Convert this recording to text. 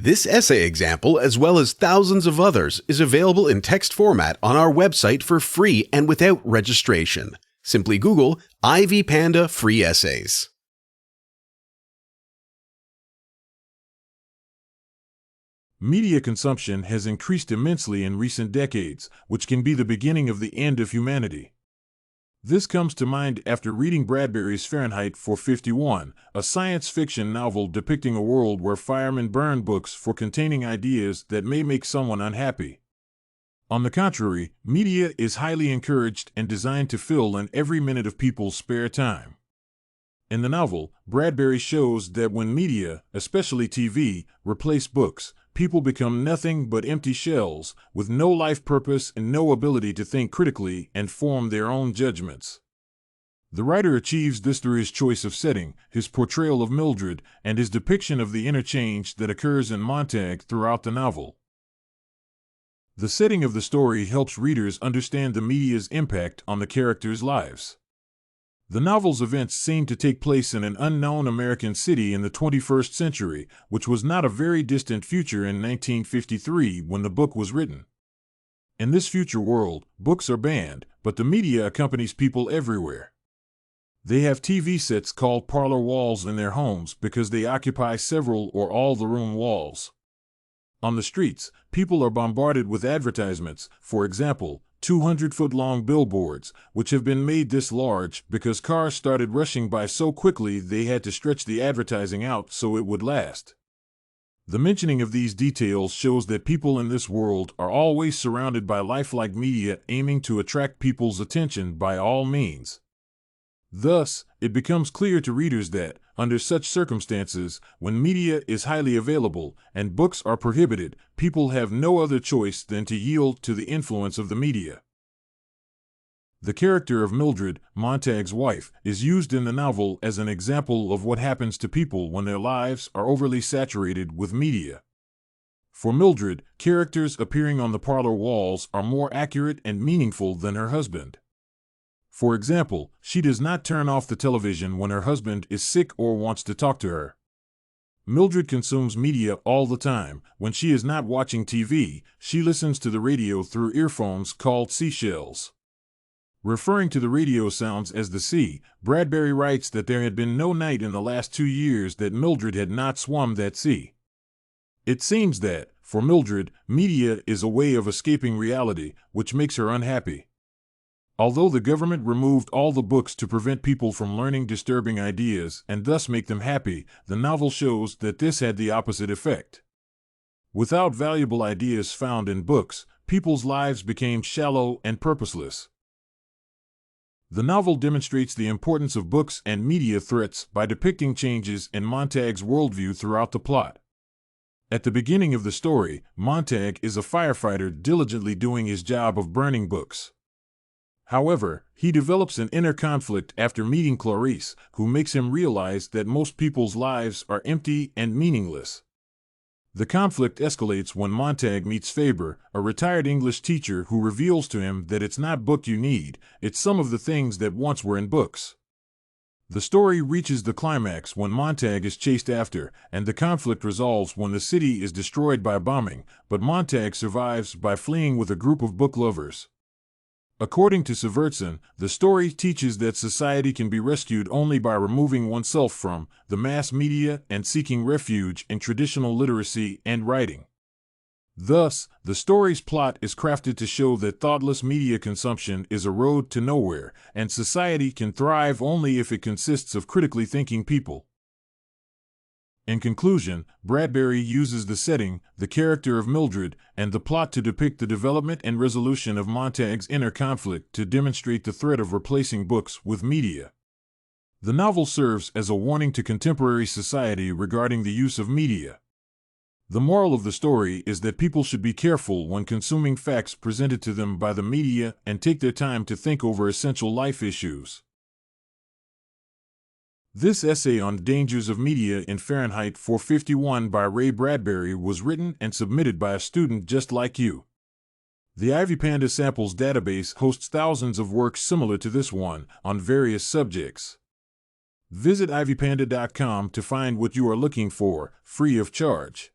This essay example, as well as thousands of others, is available in text format on our website for free and without registration. Simply Google Ivy Panda Free Essays. Media consumption has increased immensely in recent decades, which can be the beginning of the end of humanity. This comes to mind after reading Bradbury's Fahrenheit 451, a science fiction novel depicting a world where firemen burn books for containing ideas that may make someone unhappy. On the contrary, media is highly encouraged and designed to fill in every minute of people's spare time. In the novel, Bradbury shows that when media, especially TV, replace books, people become nothing but empty shells, with no life purpose and no ability to think critically and form their own judgments. The writer achieves this through his choice of setting, his portrayal of Mildred, and his depiction of the interchange that occurs in Montag throughout the novel. The setting of the story helps readers understand the media's impact on the characters' lives. The novel's events seem to take place in an unknown American city in the 21st century, which was not a very distant future in 1953 when the book was written. In this future world, books are banned, but the media accompanies people everywhere. They have TV sets called parlor walls in their homes because they occupy several or all the room walls. On the streets, people are bombarded with advertisements, for example, 200-foot-long billboards, which have been made this large because cars started rushing by so quickly they had to stretch the advertising out so it would last. The mentioning of these details shows that people in this world are always surrounded by lifelike media aiming to attract people's attention by all means. Thus, it becomes clear to readers that, under such circumstances, when media is highly available and books are prohibited, people have no other choice than to yield to the influence of the media. The character of Mildred, Montag's wife, is used in the novel as an example of what happens to people when their lives are overly saturated with media. For Mildred, characters appearing on the parlor walls are more accurate and meaningful than her husband. For example, she does not turn off the television when her husband is sick or wants to talk to her. Mildred consumes media all the time. When she is not watching TV, she listens to the radio through earphones called seashells. Referring to the radio sounds as the sea, Bradbury writes that there had been no night in the last 2 years that Mildred had not swum that sea. It seems that, for Mildred, media is a way of escaping reality, which makes her unhappy. Although the government removed all the books to prevent people from learning disturbing ideas and thus make them happy, the novel shows that this had the opposite effect. Without valuable ideas found in books, people's lives became shallow and purposeless. The novel demonstrates the importance of books and media threats by depicting changes in Montag's worldview throughout the plot. At the beginning of the story, Montag is a firefighter diligently doing his job of burning books. However, he develops an inner conflict after meeting Clarice, who makes him realize that most people's lives are empty and meaningless. The conflict escalates when Montag meets Faber, a retired English teacher who reveals to him that it's not book you need, it's some of the things that once were in books. The story reaches the climax when Montag is chased after, and the conflict resolves when the city is destroyed by bombing, but Montag survives by fleeing with a group of book lovers. According to Syvertsen, the story teaches that society can be rescued only by removing oneself from the mass media and seeking refuge in traditional literacy and writing. Thus, the story's plot is crafted to show that thoughtless media consumption is a road to nowhere, and society can thrive only if it consists of critically thinking people. In conclusion, Bradbury uses the setting, the character of Mildred, and the plot to depict the development and resolution of Montag's inner conflict to demonstrate the threat of replacing books with media. The novel serves as a warning to contemporary society regarding the use of media. The moral of the story is that people should be careful when consuming facts presented to them by the media and take their time to think over essential life issues. This essay on dangers of media in Fahrenheit 451 by Ray Bradbury was written and submitted by a student just like you. The Ivy Panda Samples database hosts thousands of works similar to this one on various subjects. Visit ivypanda.com to find what you are looking for, free of charge.